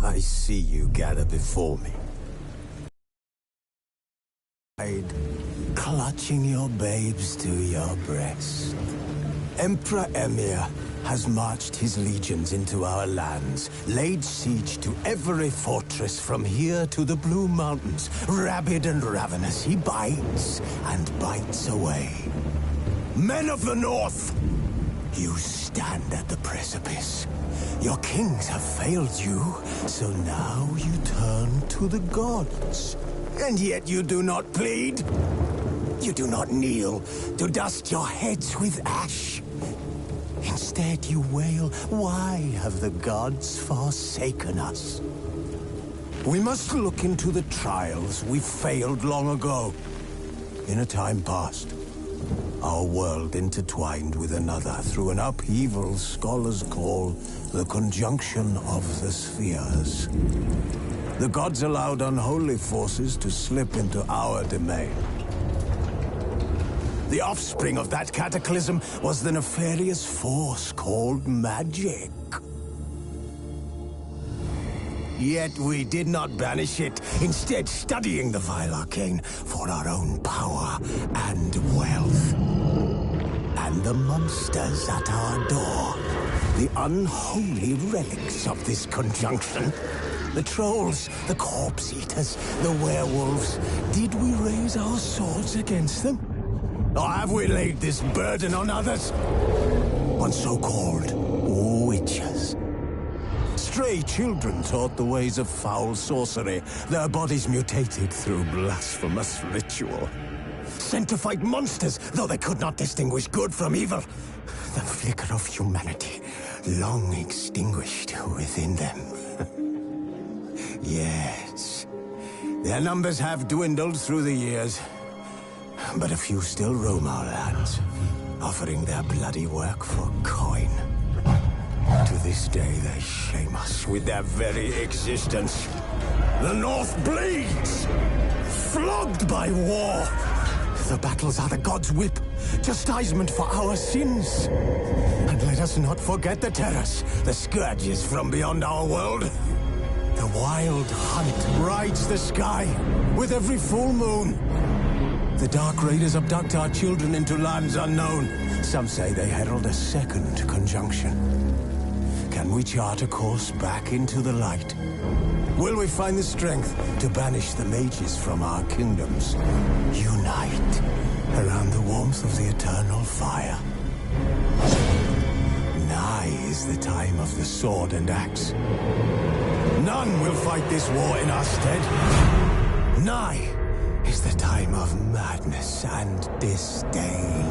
I see you gather before me. Clutching your babes to your breast. Emperor Emir has marched his legions into our lands, laid siege to every fortress from here to the Blue Mountains. Rabid and ravenous, he bites and bites away. Men of the North, you stand at the precipice. Your kings have failed you, so now you turn to the gods. And yet you do not plead. You do not kneel to dust your heads with ash. Instead you wail, why have the gods forsaken us? We must look into the trials we failed long ago. In a time past, our world intertwined with another through an upheaval scholars call the conjunction of the spheres. The gods allowed unholy forces to slip into our domain. The offspring of that cataclysm was the nefarious force called magic. Yet we did not banish it, instead studying the vile arcane for our own power and wealth. And the monsters at our door, the unholy relics of this conjunction. The trolls, the corpse-eaters, the werewolves. Did we raise our swords against them? Or have we laid this burden on others? On so-called witches. Stray children taught the ways of foul sorcery, their bodies mutated through blasphemous ritual. Sent to fight monsters, though they could not distinguish good from evil. The flicker of humanity, long extinguished within them. Yes, their numbers have dwindled through the years, but a few still roam our lands, offering their bloody work for coin. To this day, they shame us with their very existence. The North bleeds, flogged by war. The battles are the gods' whip, chastisement for our sins. And let us not forget the terrors, the scourges from beyond our world. The wild hunt rides the sky with every full moon. The Dark Raiders abduct our children into lands unknown. Some say they herald a second conjunction. Can we chart a course back into the light? Will we find the strength to banish the mages from our kingdoms? Unite around the warmth of the eternal fire. Nigh is the time of the sword and axe. None will fight this war in our stead. Nigh is the time of madness and disdain.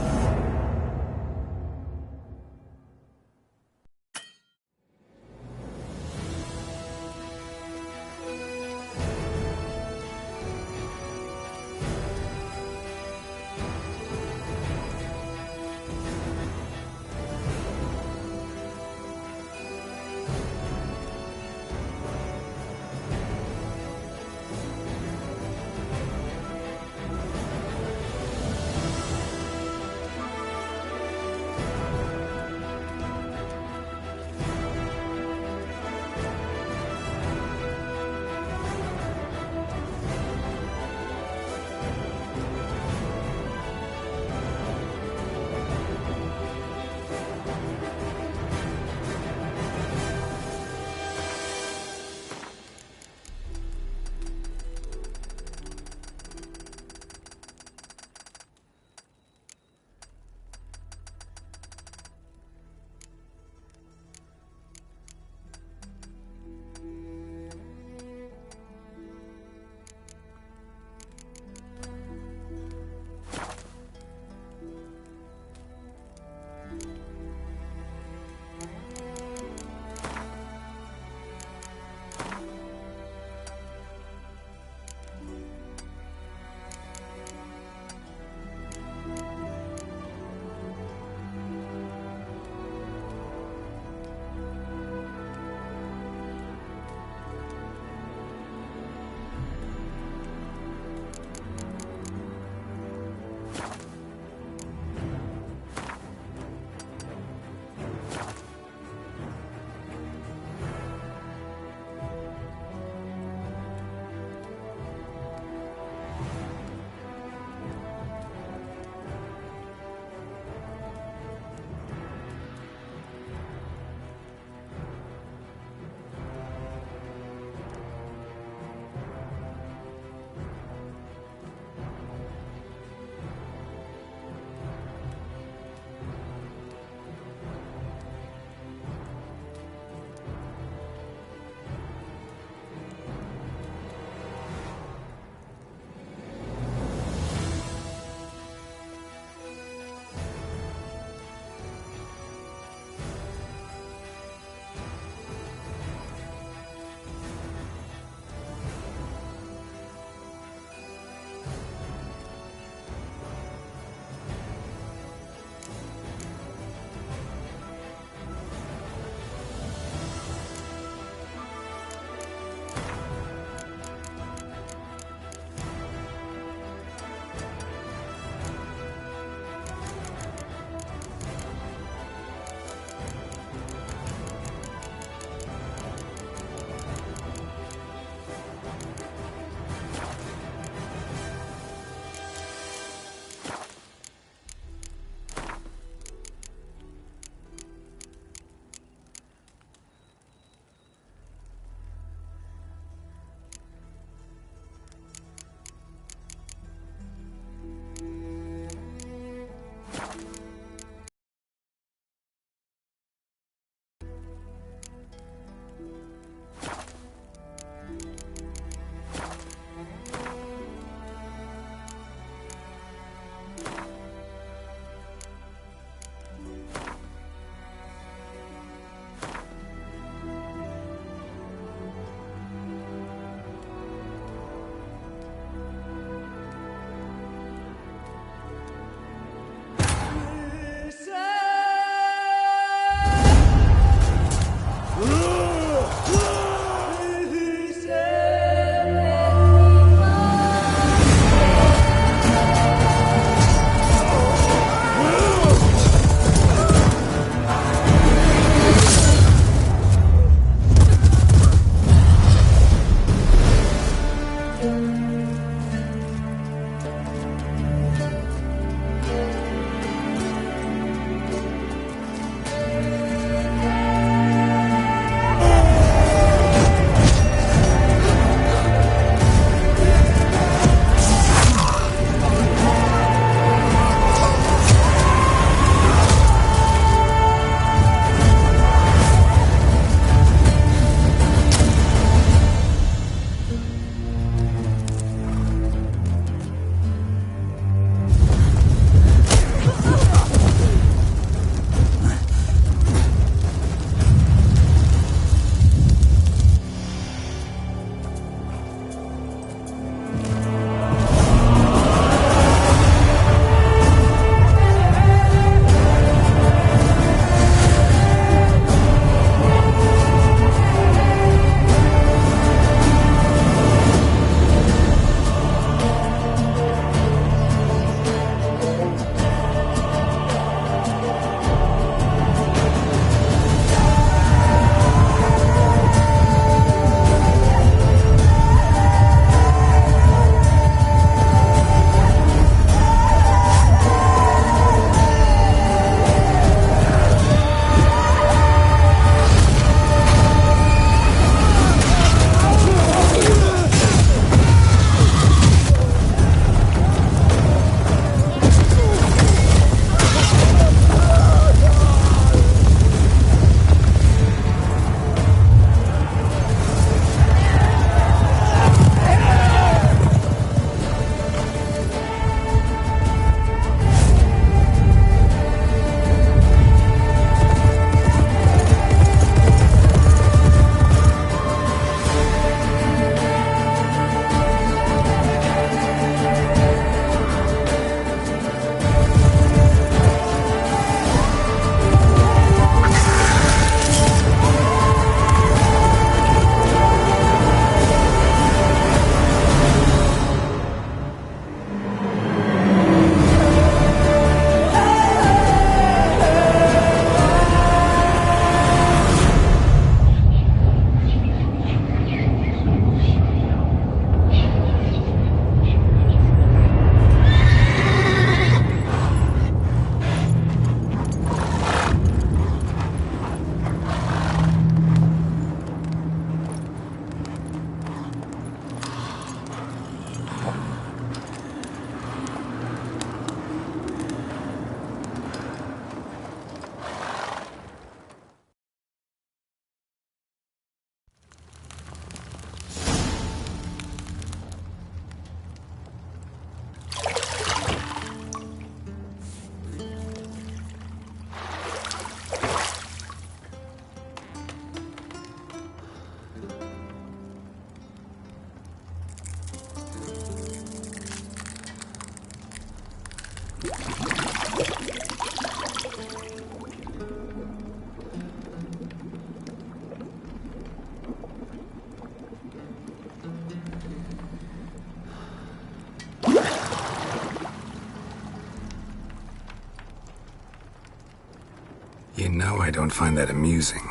know I don't find that amusing.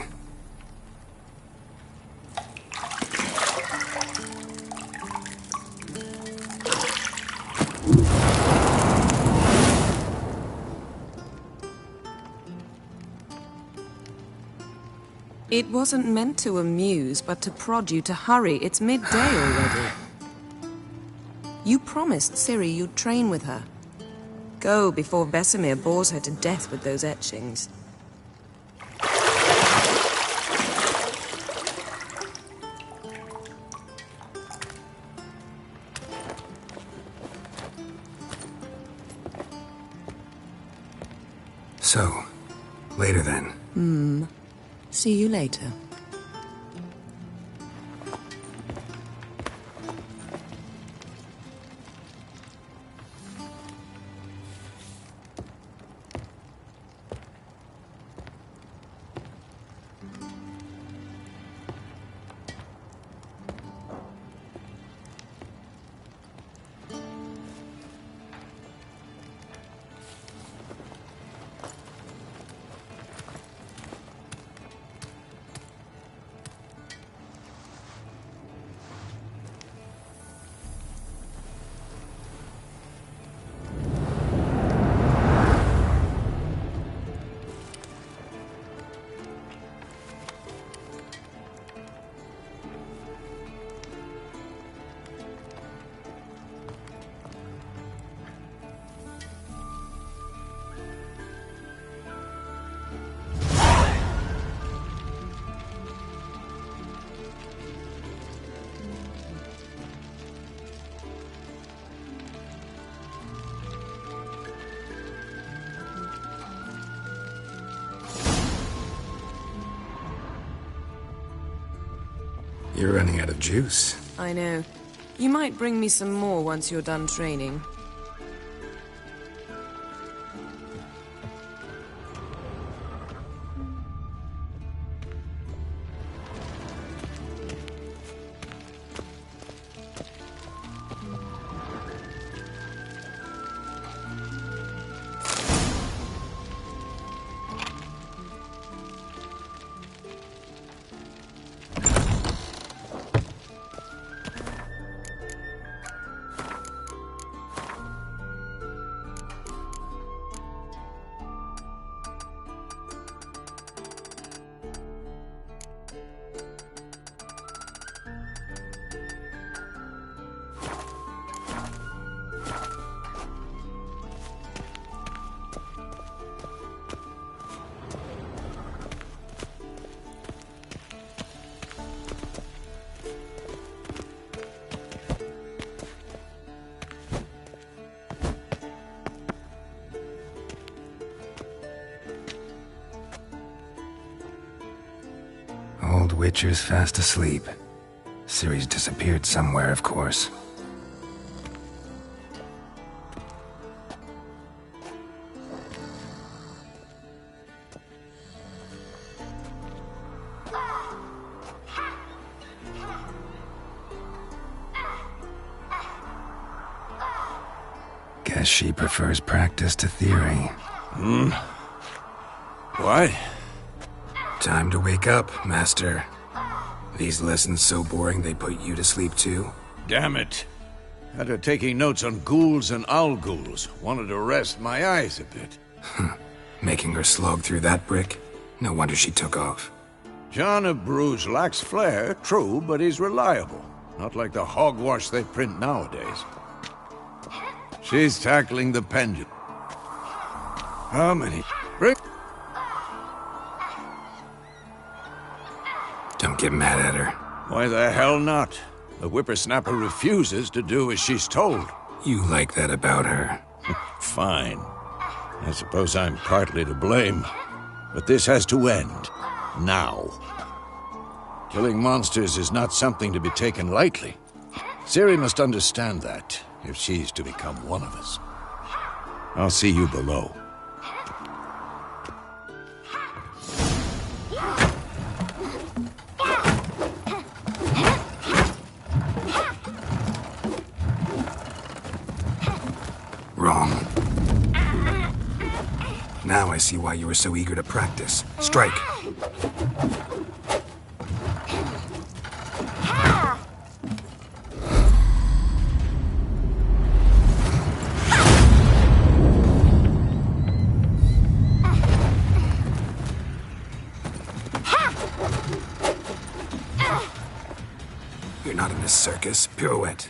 It wasn't meant to amuse, but to prod you to hurry. It's midday already. You promised Ciri you'd train with her. Go before Vesemir bores her to death with those etchings. So, later then. See you later. You're running out of juice. I know. You might bring me some more once you're done training. Old Witcher's fast asleep. Ciri's disappeared somewhere, of course. Guess she prefers practice to theory. What? Time to wake up, Master. These lessons so boring they put you to sleep too? Damn it. After taking notes on ghouls and owl ghouls, wanted to rest my eyes a bit. Making her slog through that brick? No wonder she took off. John of Bruges lacks flair, true, but he's reliable. Not like the hogwash they print nowadays. She's tackling the pendulum. How many? Bring... Don't get mad at her. Why the hell not? The whippersnapper refuses to do as she's told. You like that about her. Fine. I suppose I'm partly to blame. But this has to end. Now. Killing monsters is not something to be taken lightly. Ciri must understand that, if she's to become one of us. I'll see you below. Wrong. Now Now I see why you were so eager to practice. Strike. You're not in this circus. Pirouette.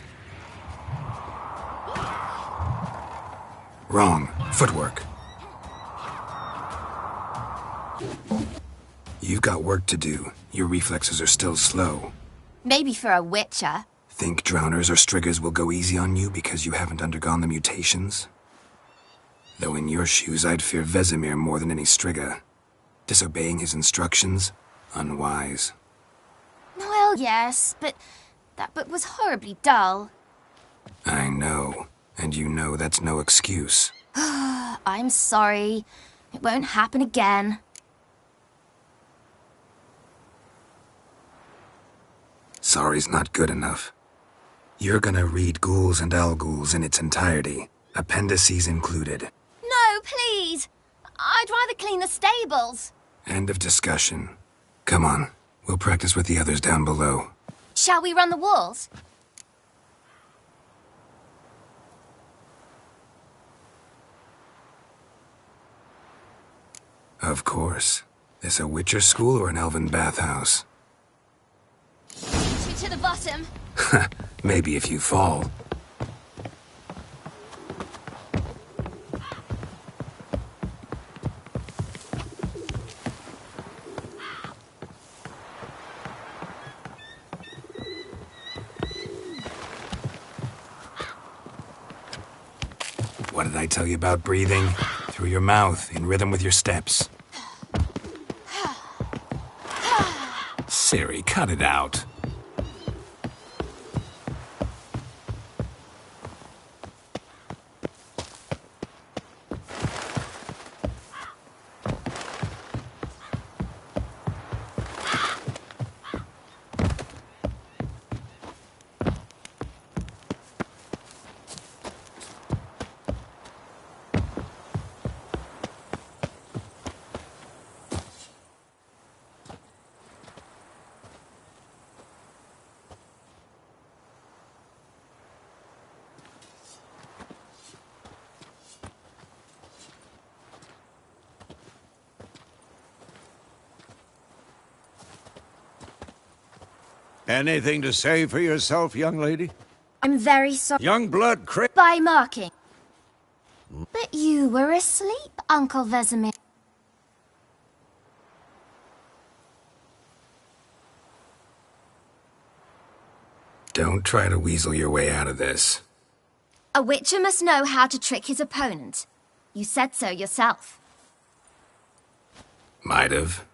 Wrong. Footwork. You've got work to do. Your reflexes are still slow. Maybe for a witcher. Think drowners or striggers will go easy on you because you haven't undergone the mutations? Though in your shoes, I'd fear Vesemir more than any strigger. Disobeying his instructions? Unwise. Well, yes, but that book was horribly dull. I know. And you know that's no excuse. I'm sorry. It won't happen again. Sorry's not good enough. You're gonna read Ghouls and Al-Ghouls in its entirety, appendices included. No, please! I'd rather clean the stables. End of discussion. Come on, we'll practice with the others down below. Shall we run the walls? Of course. This a Witcher school or an elven bathhouse? To the bottom. Maybe if you fall. What did I tell you about breathing? Through your mouth, in rhythm with your steps. Ciri, cut it out. Anything to say for yourself, young lady? I'm very sorry. Young blood By marking. But you were asleep, Uncle Vesemir. Don't try to weasel your way out of this. A witcher must know how to trick his opponent. You said so yourself. Might have.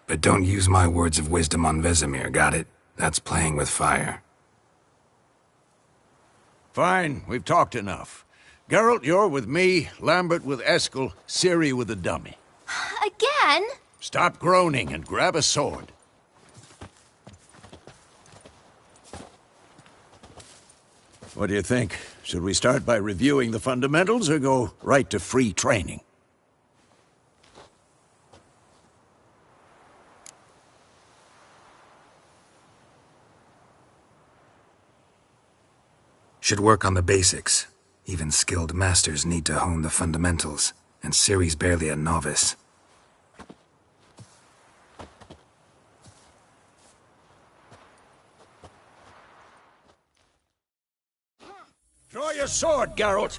But don't use my words of wisdom on Vesemir, got it? That's playing with fire. Fine, we've talked enough. Geralt, you're with me, Lambert with Eskel, Ciri with the dummy. Again? Stop groaning and grab a sword. What do you think? Should we start by reviewing the fundamentals or go right to free training? Should work on the basics. Even skilled masters need to hone the fundamentals, and Ciri's barely a novice. Draw your sword, Geralt!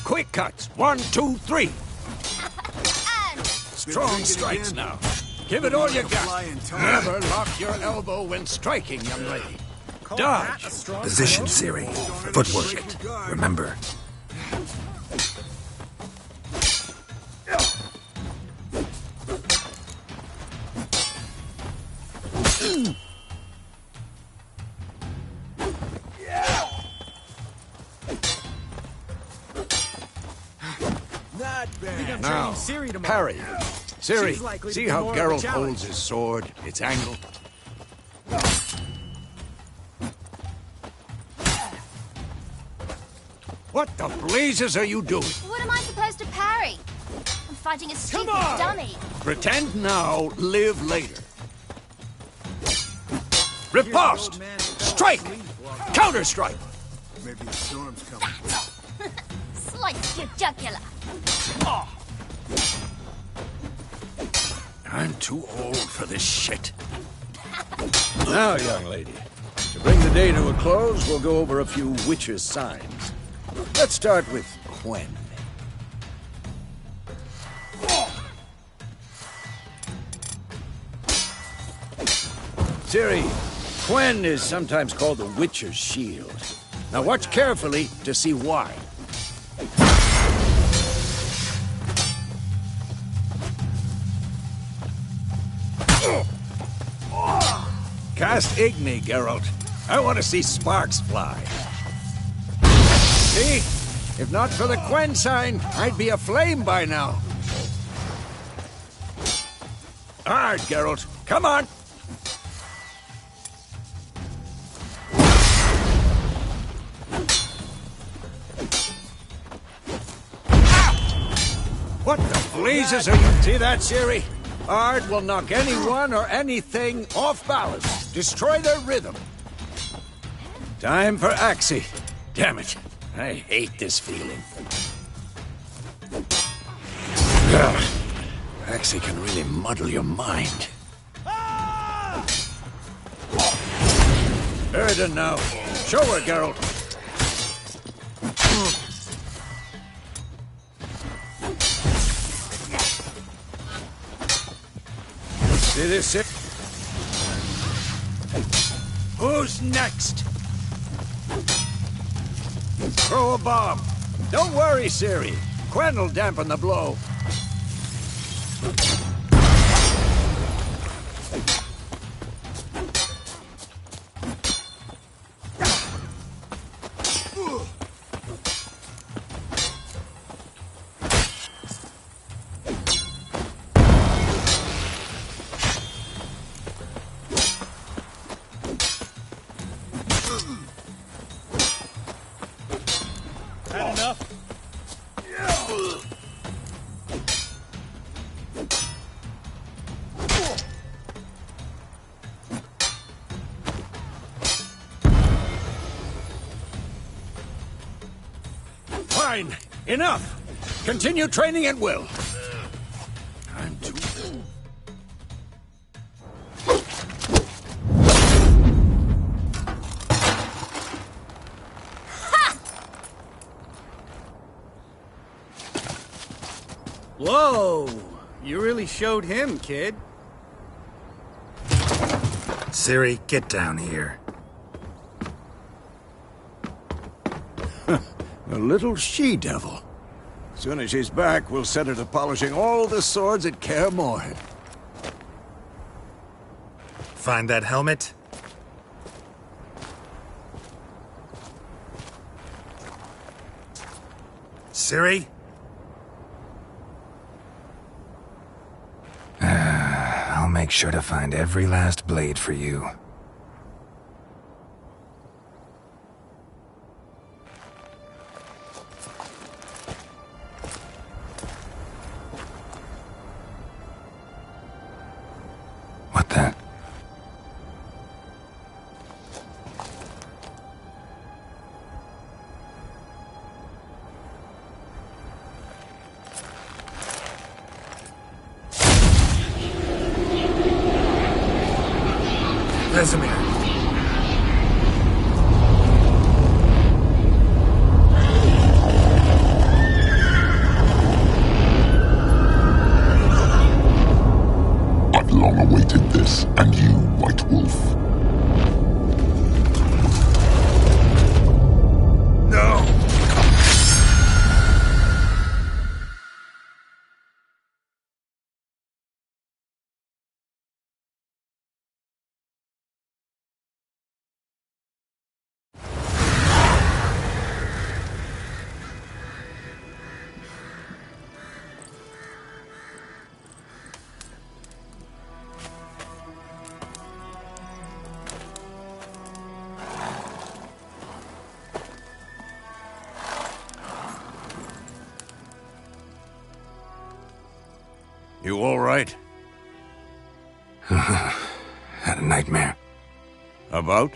Quick cuts. 1, 2, 3. Strong strikes now. Give it all you got. Never lock your elbow when striking, young lady. Dodge. Position, Ciri. Footwork. Remember. Now, parry. Ciri, see how Geralt holds his sword, its angle? What the blazes are you doing? What am I supposed to parry? I'm fighting a stupid dummy. Pretend now, live later. Riposte! Strike! Counter-strike! Maybe a storm's coming. Slice your jugular. I'm too old for this shit. Now, young lady, to bring the day to a close, we'll go over a few witches' signs. Let's start with Quen. Ciri, Quen is sometimes called the Witcher's Shield. Now watch carefully to see why. Cast Igni, Geralt. I want to see sparks fly. See? If not for the Quen sign, I'd be aflame by now. Hard, Geralt. Come on! What the blazes are you... See that, Ciri? Ard will knock anyone or anything off balance. Destroy their rhythm. Time for Axii. Damn it. I hate this feeling. Ugh. Axii can really muddle your mind. Erden now. Show her, Geralt. See this? Who's next? Throw a bomb. Don't worry, Ciri. Quen will dampen the blow. Fine. Enough. Continue training at will. I'm too... Whoa! You really showed him, kid. Ciri, get down here. A little she-devil. Soon as she's back, we'll set her to polishing all the swords at Kaer Morhen. Find that helmet? Ciri? I'll make sure to find every last blade for you. What the? You all right? Had a nightmare. About?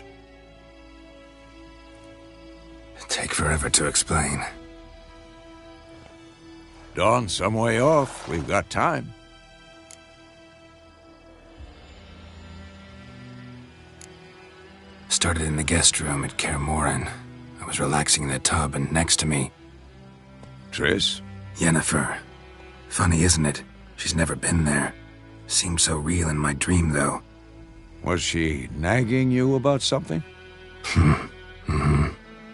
Take forever to explain. Dawn's some way off. We've got time. Started in the guest room at Kaer Morhen. I was relaxing in the tub, and next to me, Triss? Yennefer. Funny, isn't it? She's never been there. Seemed so real in my dream, though. Was she nagging you about something?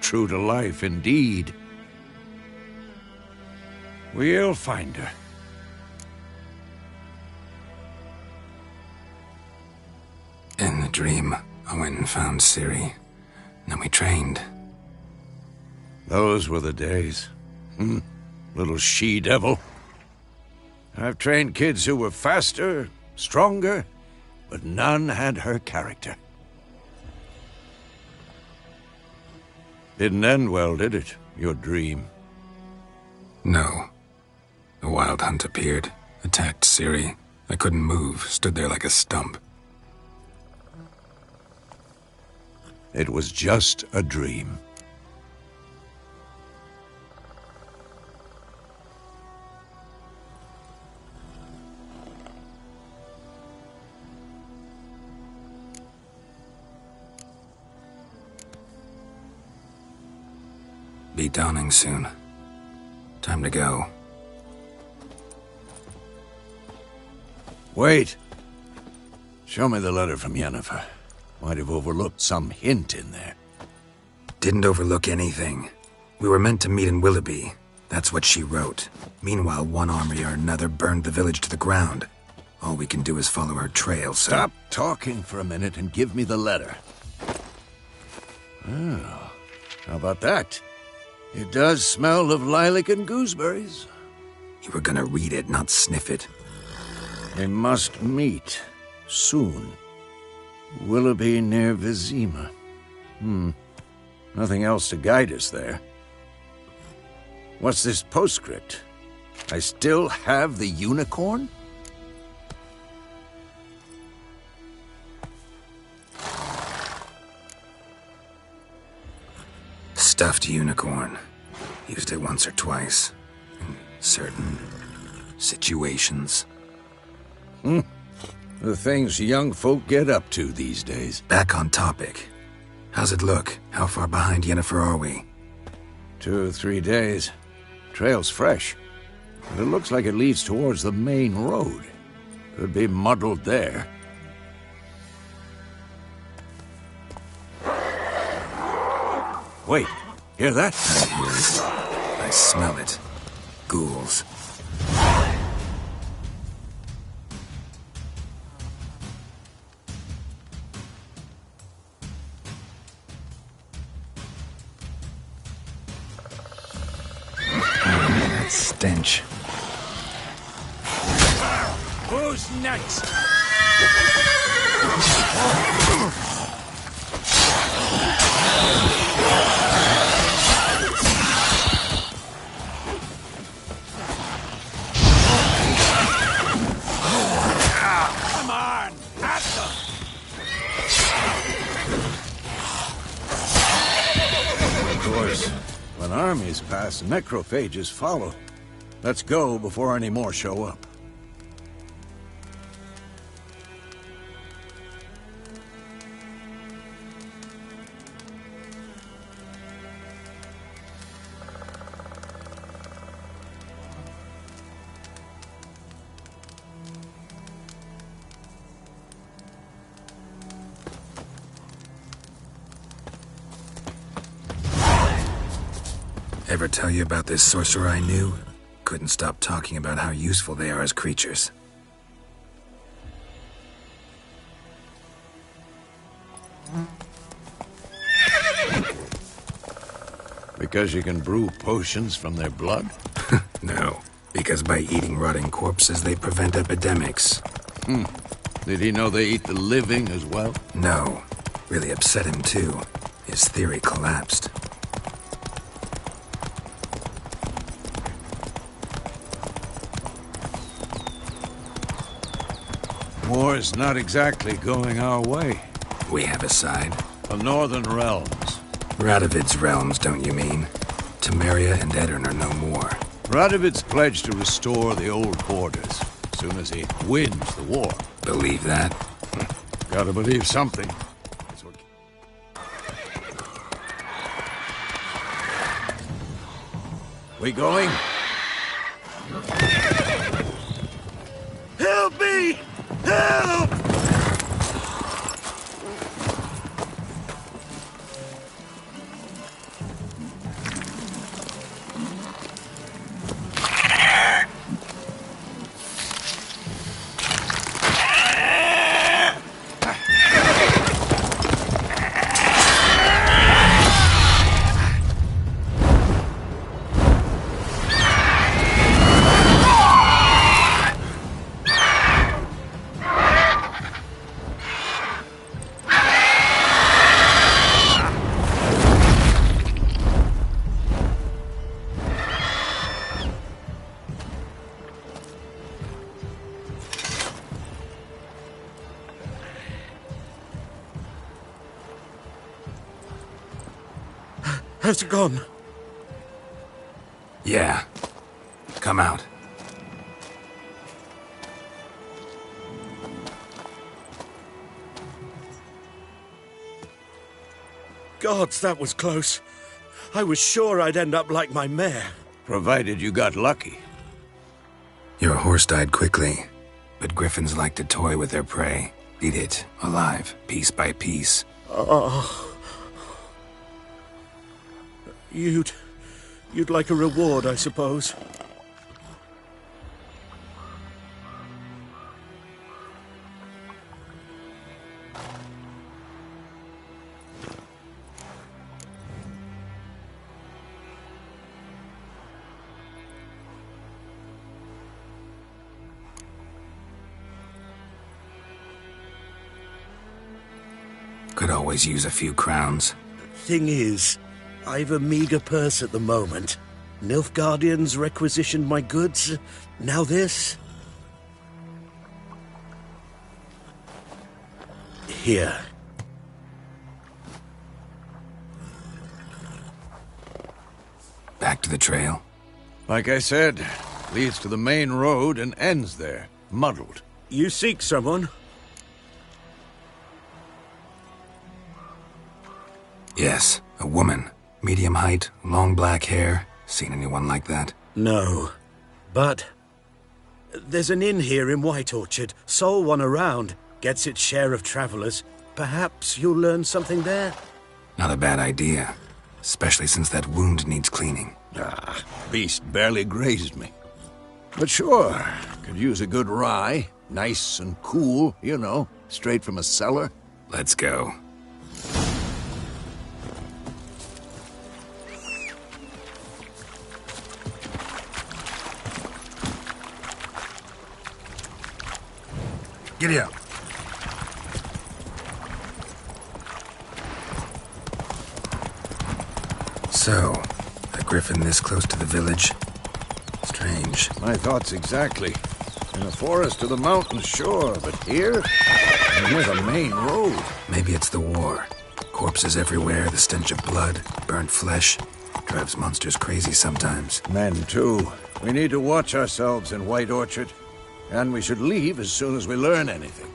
True to life, indeed. We'll find her. In the dream, I went and found Ciri. Then we trained. Those were the days. Little she-devil. I've trained kids who were faster, stronger, but none had her character. Didn't end well, did it? Your dream? No. The Wild Hunt appeared, attacked Ciri. I couldn't move, stood there like a stump. It was just a dream. Be dawning soon. Time to go. Wait. Show me the letter from Yennefer. Might have overlooked some hint in there. Didn't overlook anything. We were meant to meet in Willoughby. That's what she wrote. Meanwhile, one army or another burned the village to the ground. All we can do is follow her trail, so... Stop talking for a minute and give me the letter. Oh, how about that? It does smell of lilac and gooseberries. You were gonna read it, not sniff it. They must meet. Soon. Willoughby near Vizima. Nothing else to guide us there. What's this postscript? I still have the unicorn? Stuffed unicorn. Used it once or twice. In certain situations. The things young folk get up to these days. Back on topic. How's it look? How far behind Yennefer are we? 2 or 3 days. Trail's fresh. But it looks like it leads towards the main road. Could be muddled there. Wait, hear that? I hear it. I smell it. Ghouls. That stench. Who's next? Come on, at them! Of course, when armies pass, necrophages follow. Let's go before any more show up. Ever tell you about this sorcerer I knew? Couldn't stop talking about how useful they are as creatures. Because you can brew potions from their blood? No, because by eating rotting corpses, they prevent epidemics. Did he know they eat the living as well? No, really upset him too. His theory collapsed. War's not exactly going our way. We have a side. The Northern Realms. Radovid's realms, don't you mean? Temeria and Edirn are no more. Radovid's pledged to restore the old borders as soon as he wins the war. Believe that? Gotta believe something. That's what... We going? Help me! Help! How's it gone? Yeah. Come out. Gods, that was close. I was sure I'd end up like my mare. Provided you got lucky. Your horse died quickly, but griffins like to toy with their prey. Eat it, alive, piece by piece. Oh. You'd like a reward, I suppose. Could always use a few crowns. Thing is, I've a meager purse at the moment. Nilfgaardians requisitioned my goods. Now this. Here. Back to the trail. Like I said, leads to the main road and ends there, muddled. You seek someone? Yes, a woman. Medium height, long black hair. Seen anyone like that? No. But there's an inn here in White Orchard. Sole one around. Gets its share of travelers. Perhaps you'll learn something there? Not a bad idea. Especially since that wound needs cleaning. Ah, beast barely grazed me. But sure, could use a good rye. Nice and cool, you know, straight from a cellar. Let's go. Giddy up. So, a griffin this close to the village? Strange. My thoughts exactly. In a forest to the mountains, sure, but here? Near the main road. Maybe it's the war. Corpses everywhere, the stench of blood, burnt flesh. Drives monsters crazy sometimes. Men, too. We need to watch ourselves in White Orchard. And we should leave as soon as we learn anything.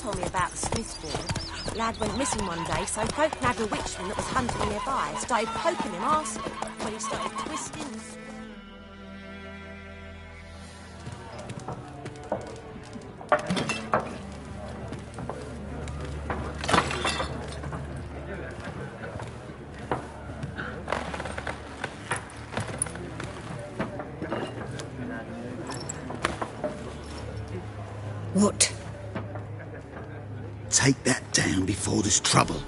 Told me about the Smith's boy. Lad went missing one day, so folk nabbed a witchman that was hunting nearby. Started poking him, asking when he started twisting. What? Take that down before there's trouble.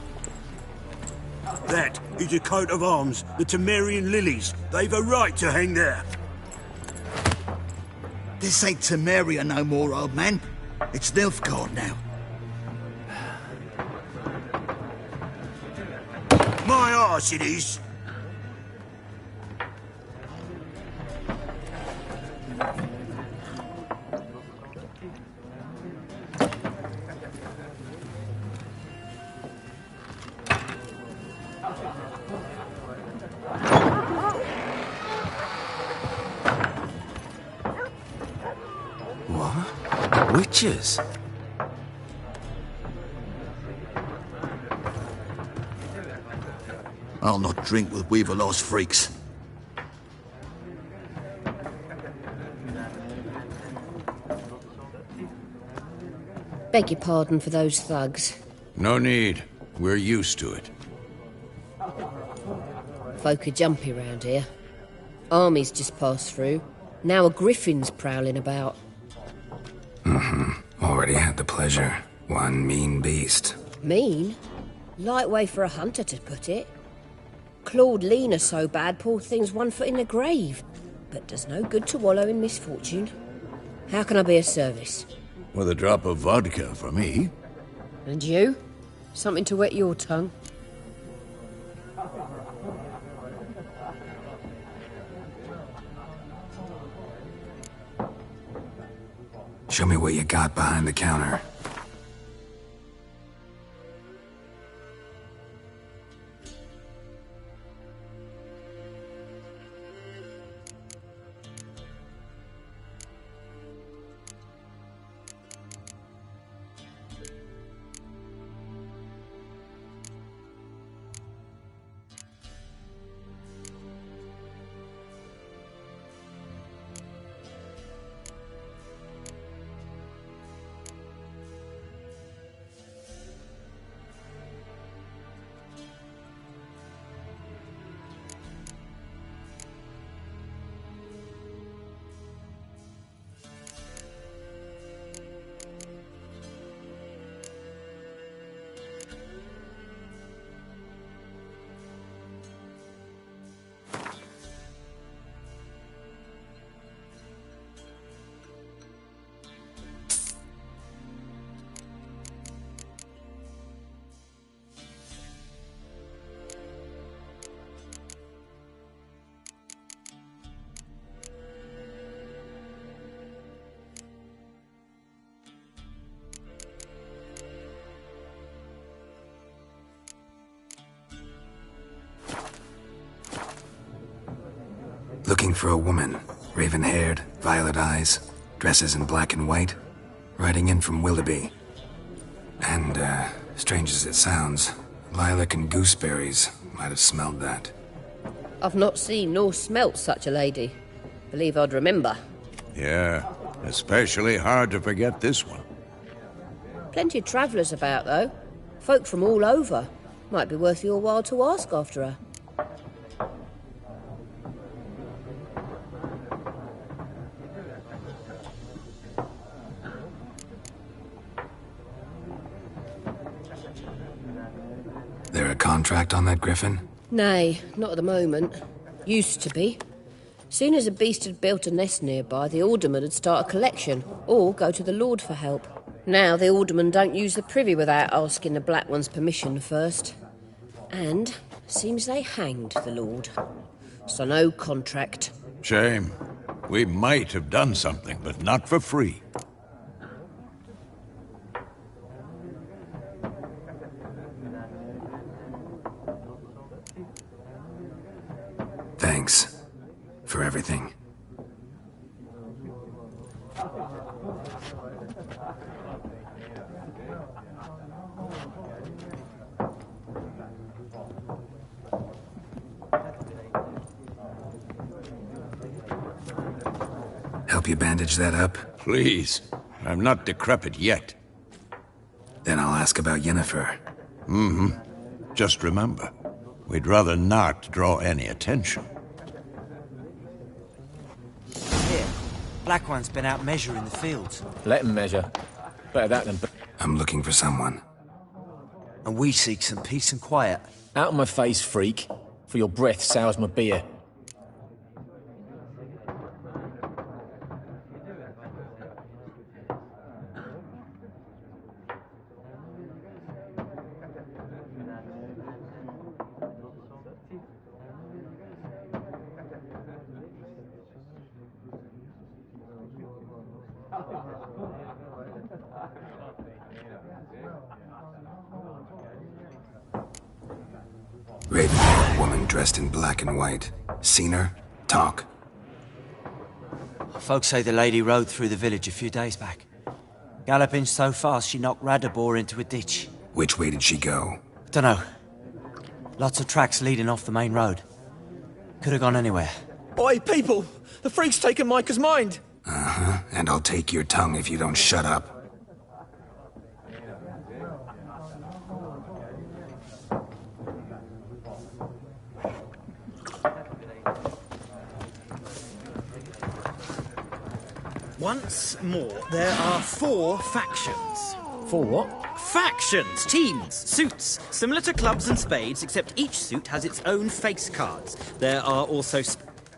That is a coat of arms, the Temerian lilies. They've a right to hang there. This ain't Temeria no more, old man. It's Nilfgaard now. My arse it is. What? Witches? I'll not drink with Weaverlaw's freaks. Beg your pardon for those thugs. No need. We're used to it. Folk are jumpy round here. Armies just passed through. Now a griffin's prowling about. Already had the pleasure. One mean beast. Mean? Light way for a hunter to put it. Clawed Lena so bad, poor thing's 1 foot in the grave. But does no good to wallow in misfortune. How can I be of service? With a drop of vodka for me. And you? Something to wet your tongue? Show me what you got behind the counter. Looking for a woman. Raven-haired, violet eyes, dresses in black and white. Riding in from Willoughby. And, strange as it sounds, lilac and gooseberries might have smelled that. I've not seen nor smelt such a lady. Believe I'd remember. Yeah, especially hard to forget this one. Plenty of travellers about, though. Folk from all over. Might be worth your while to ask after her. There a contract on that griffin? Nay, not at the moment. Used to be. Soon as a beast had built a nest nearby, the alderman would start a collection, or go to the Lord for help. Now the alderman don't use the privy without asking the Black One's permission first. And seems they hanged the Lord. So no contract. Shame. We might have done something, but not for free. Thanks for everything. Help you bandage that up? Please. I'm not decrepit yet. Then I'll ask about Yennefer. Just remember, we'd rather not draw any attention. Here, Black One's been out measuring the fields. Let him measure. Better that than... I'm looking for someone. And we seek some peace and quiet. Out of my face, freak. For your breath sours my beer. Raven, woman dressed in black and white. Seen her? Talk. Folks say the lady rode through the village a few days back. Galloping so fast she knocked Radabor into a ditch. Which way did she go? Dunno. Lots of tracks leading off the main road. Could have gone anywhere. Oi, people! The freak's taken Micah's mind! Uh-huh, and I'll take your tongue if you don't shut up. Once more, there are 4 factions. 4 what? Factions, teams, suits, similar to clubs and spades, except each suit has its own face cards. There are also...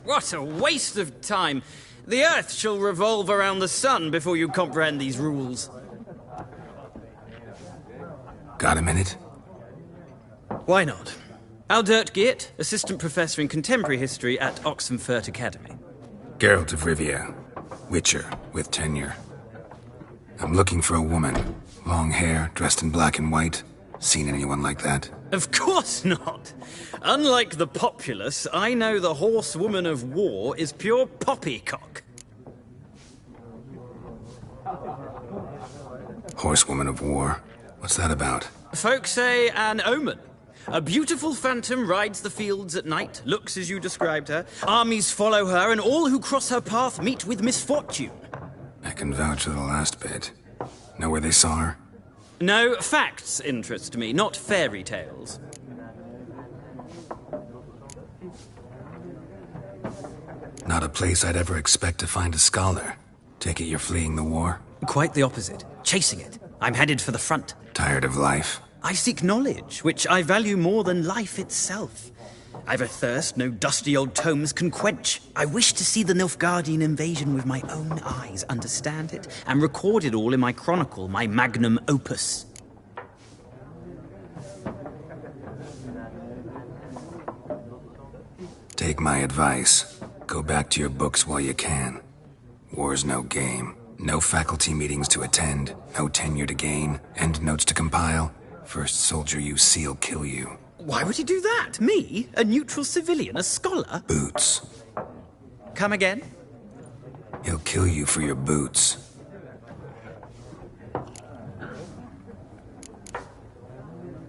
What a waste of time! The Earth shall revolve around the sun before you comprehend these rules. Got a minute? Why not? Aldert Geert, Assistant Professor in Contemporary History at Oxenfurt Academy. Geralt of Rivia. Witcher, with tenure. I'm looking for a woman. Long hair, dressed in black and white. Seen anyone like that? Of course not! Unlike the populace, I know the horsewoman of war is pure poppycock. Horsewoman of war? What's that about? Folks say an omen. A beautiful phantom rides the fields at night, looks as you described her. Armies follow her, and all who cross her path meet with misfortune. I can vouch for the last bit. Know where they saw her? No, facts interest me, not fairy tales. Not a place I'd ever expect to find a scholar. Take it you're fleeing the war? Quite the opposite. Chasing it. I'm headed for the front. Tired of life? I seek knowledge, which I value more than life itself. I've a thirst no dusty old tomes can quench. I wish to see the Nilfgaardian invasion with my own eyes, understand it, and record it all in my chronicle, my magnum opus. Take my advice. Go back to your books while you can. War's no game. No faculty meetings to attend, no tenure to gain, endnotes to compile. First soldier you see will kill you. Why would he do that? Me? A neutral civilian? A scholar? Boots. Come again? He'll kill you for your boots.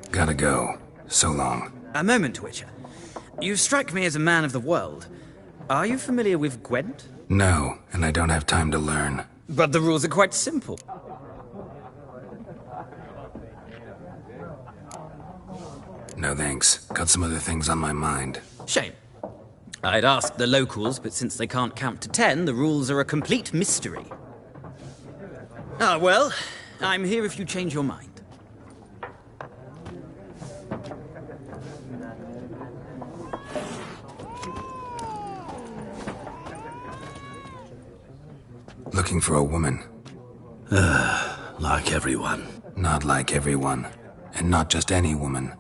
Gotta go. So long. A moment, Witcher. You strike me as a man of the world. Are you familiar with Gwent? No, and I don't have time to learn. But the rules are quite simple. No thanks. Got some other things on my mind. Shame. I'd ask the locals, but since they can't count to 10, the rules are a complete mystery. Ah, well, I'm here if you change your mind. Looking for a woman. Like everyone. Not like everyone. And not just any woman.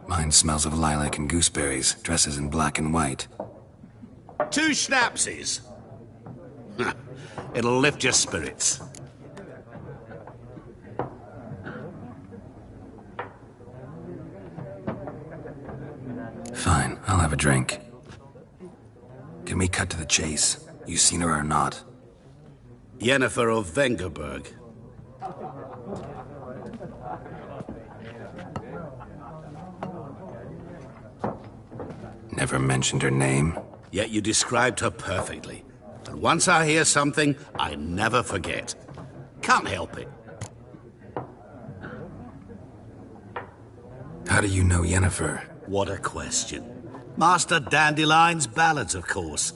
Mine smells of lilac and gooseberries, dresses in black and white. 2 schnapsies. It'll lift your spirits. Fine, I'll have a drink. Can we cut to the chase? You seen her or not? Yennefer of Vengerberg. Never mentioned her name. Yet you described her perfectly. And once I hear something, I never forget. Can't help it. How do you know Yennefer? What a question. Master Dandelion's ballads, of course.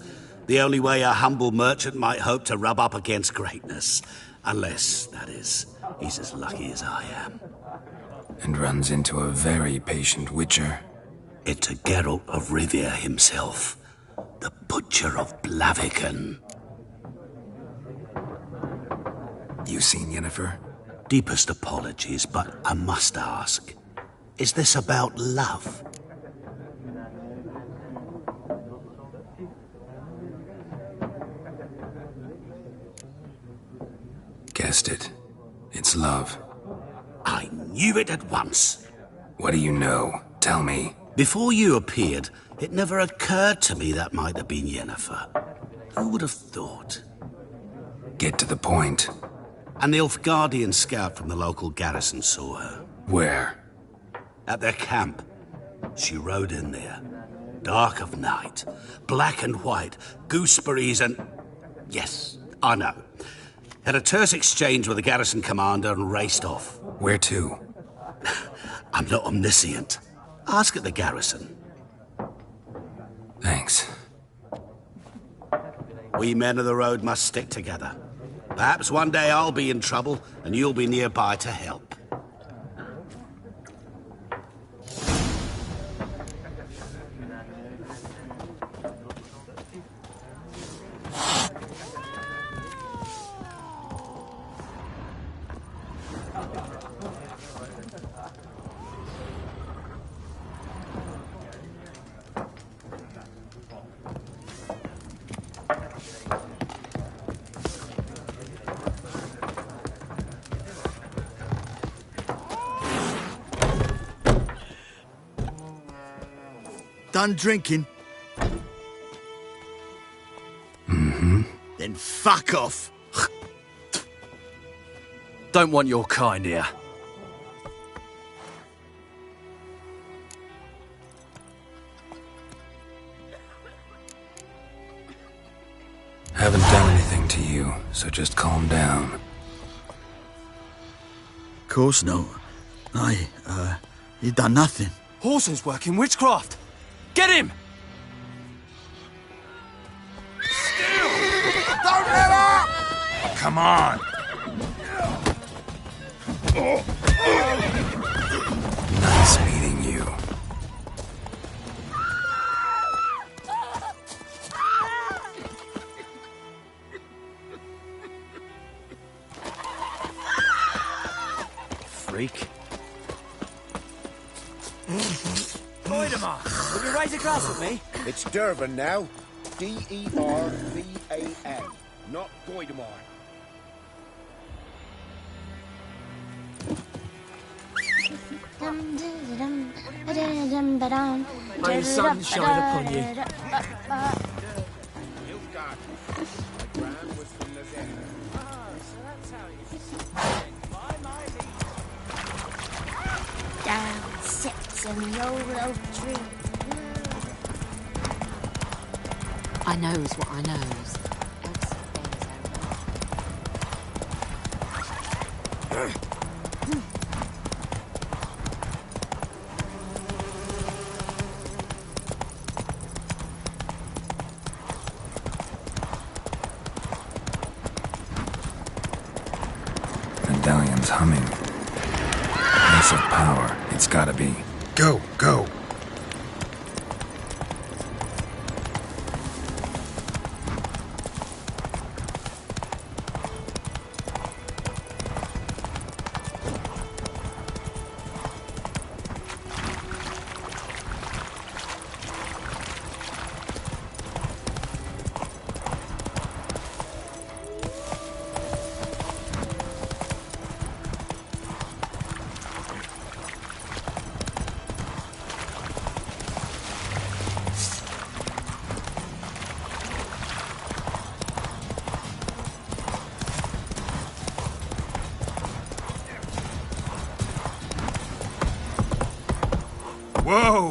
The only way a humble merchant might hope to rub up against greatness. Unless, that is, he's as lucky as I am. And runs into a very patient witcher. It's a Geralt of Rivia himself, the Butcher of Blaviken. You seen Yennefer? Deepest apologies, but I must ask, is this about love? Guessed it. It's love. I knew it at once. What do you know? Tell me. Before you appeared, it never occurred to me that might have been Yennefer. Who would have thought? Get to the point. An Nilfgaardian scout from the local garrison saw her. Where? At their camp. She rode in there. Dark of night. Black and white. Gooseberries and... Yes, I know. Had a terse exchange with the garrison commander and raced off. Where to? I'm not omniscient. Ask at the garrison. Thanks. We men of the road must stick together. Perhaps one day I'll be in trouble and you'll be nearby to help. Done drinking? Mm-hmm. Then fuck off. Don't want your kind here. Haven't done anything to you, so just calm down. Course no. You done nothing. Whoreson's working witchcraft. Get him! Don't let up! Come on! Nice meeting you. Freak. Voidemar, will you raise a glass with me? It's Dervan now. D-E-R-V-A-N, not Voidemar. May the sun shine upon you. Down sits in the old oak tree. I knows what I knows. Medallion's humming. Massive power. It's gotta be. Go, go. Whoa!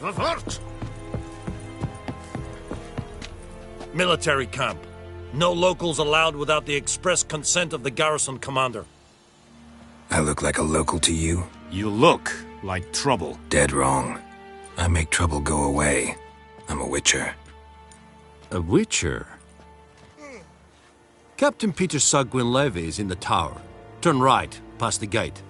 The fort! Military camp. No locals allowed without the express consent of the garrison commander. I look like a local to you? You look like trouble. Dead wrong. I make trouble go away. I'm a witcher. A witcher? Captain Peter Sagwin Levy is in the tower. Turn right, past the gate.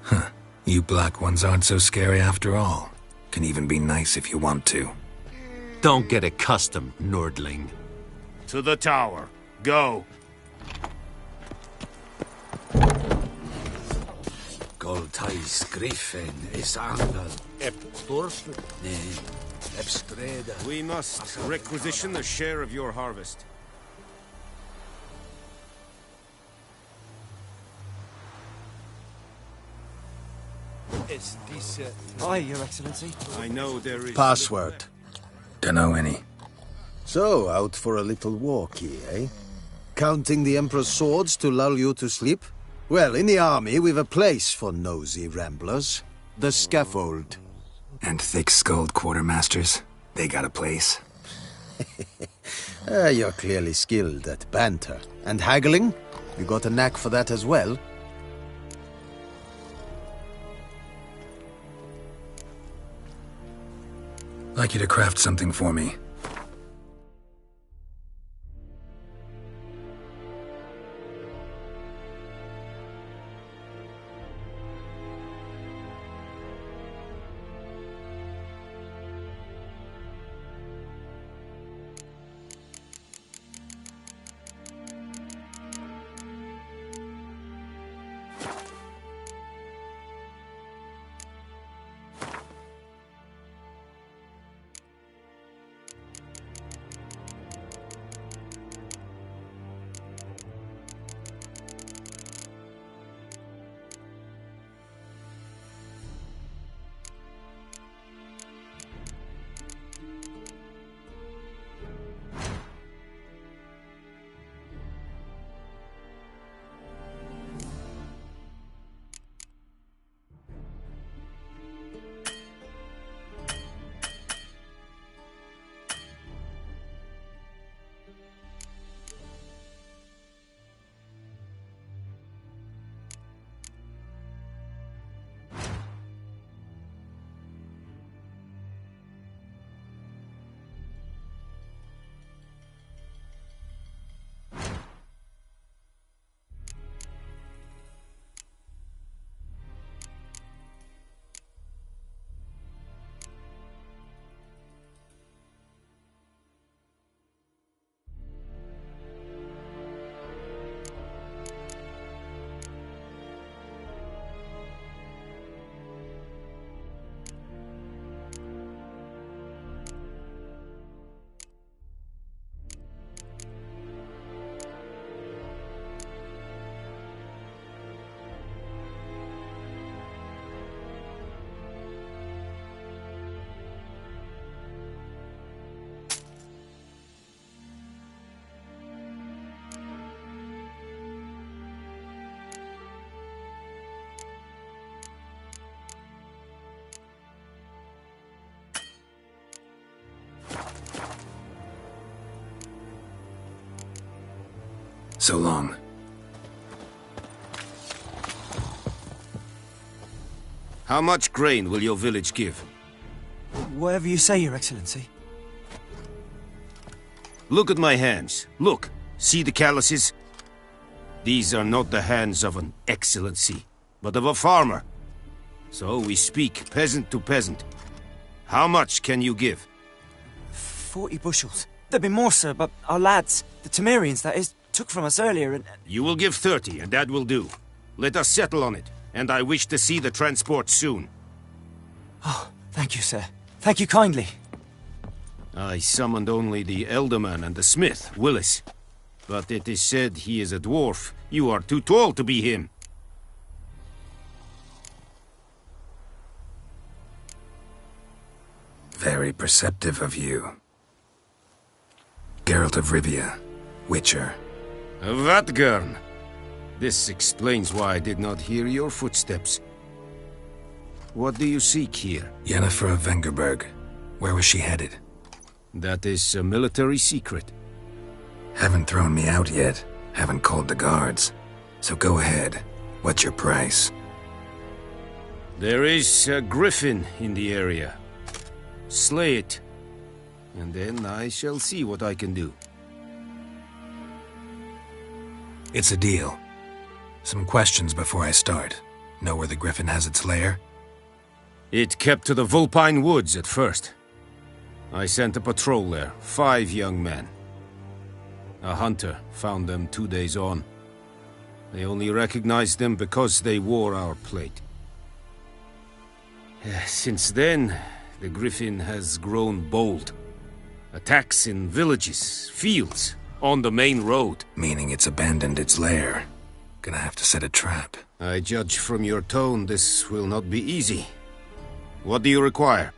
Huh. You black ones aren't so scary after all. Can even be nice if you want to. Don't get accustomed, Nordling. To the tower. Go. Goltais Griffin is Angel. We must requisition a share of your harvest. Aye, Your Excellency. I know there is... Password. Dunno any. So, out for a little walkie, eh? Counting the Emperor's swords to lull you to sleep? Well, in the army, we've a place for nosy ramblers. The scaffold. And thick-skulled quartermasters? They got a place? You're clearly skilled at banter. And haggling? You got a knack for that as well? Like you to craft something for me. So long. How much grain will your village give? Whatever you say, Your Excellency. Look at my hands. Look. See the calluses? These are not the hands of an excellency, but of a farmer. So we speak peasant to peasant. How much can you give? 40 bushels. There'd be more, sir, but our lads, the Temerians, that is, took from us earlier and... You will give 30, and that will do. Let us settle on it, and I wish to see the transport soon. Oh, thank you, sir. Thank you kindly. I summoned only the Elderman and the smith, Willis. But it is said he is a dwarf. You are too tall to be him. Very perceptive of you. Geralt of Rivia, Witcher. Vatgern! This explains why I did not hear your footsteps. What do you seek here? Yennefer of Vengerberg. Where was she headed? That is a military secret. Haven't thrown me out yet. Haven't called the guards. So go ahead. What's your price? There is a griffin in the area. Slay it, and then I shall see what I can do. It's a deal. Some questions before I start. Know where the griffin has its lair? It kept to the Vulpine Woods at first. I sent a patrol there, 5 young men. A hunter found them 2 days on. They only recognized them because they wore our plate. Since then, the griffin has grown bold. Attacks in villages, fields, on the main road. Meaning it's abandoned its lair. Gonna have to set a trap. I judge from your tone this will not be easy. What do you require?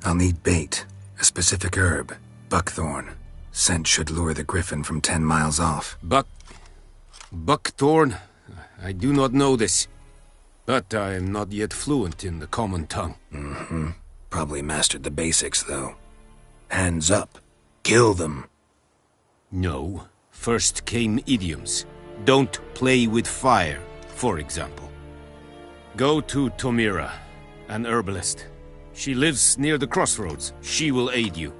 I'll need bait, a specific herb, buckthorn. Scent should lure the griffin from 10 miles off. Buckthorn? I do not know this. But I am not yet fluent in the common tongue. Mm-hmm. Probably mastered the basics, though. Hands up. Kill them. No. First came idioms. Don't play with fire, for example. Go to Tomira, an herbalist. She lives near the crossroads. She will aid you.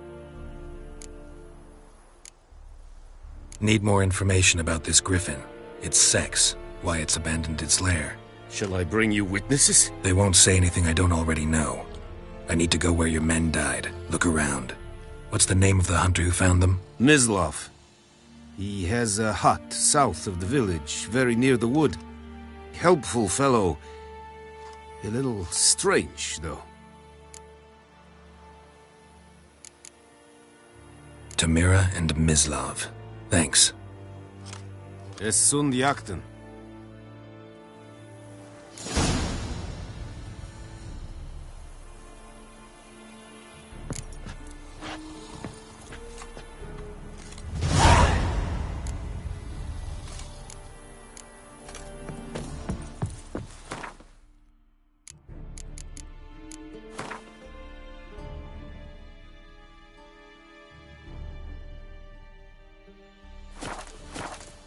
Need more information about this griffin. Its sex, why it's abandoned its lair. Shall I bring you witnesses? They won't say anything I don't already know. I need to go where your men died. Look around. What's the name of the hunter who found them? Mislav. He has a hut south of the village, very near the wood. Helpful fellow. A little strange, though. Tomira and Mislav. Thanks. Es sunt jakten.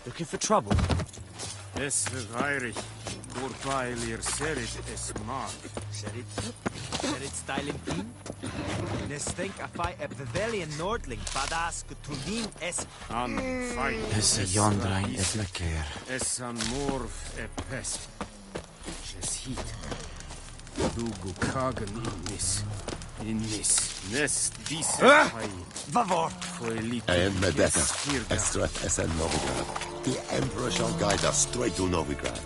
Looking for trouble? Es Heinrich. Vorpeilir serit es mag. Serit styling team? Nestenk afai e Bevelian Nordling badas gutudin es... An fein. Es jondrain es lekker. Es an morv e pest. Es hit. Dugu kagen in nis. Nest dise fai. Vavor! I am Medeta. Estrath Esen Novigrad. The Emperor shall guide us straight to Novigrad.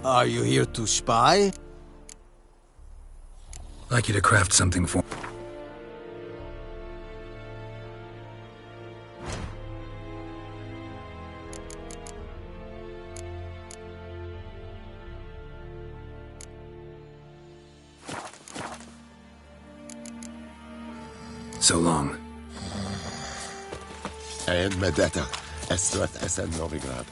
Are you here to spy? I'd like you to craft something for... So long. I am Medeta. Estrath Esen Novigrad.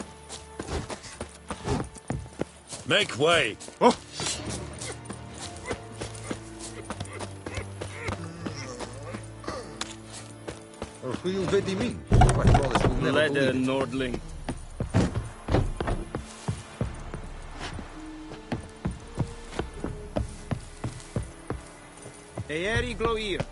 Make way! Oh! Leder Nordling. Eeri Gloir.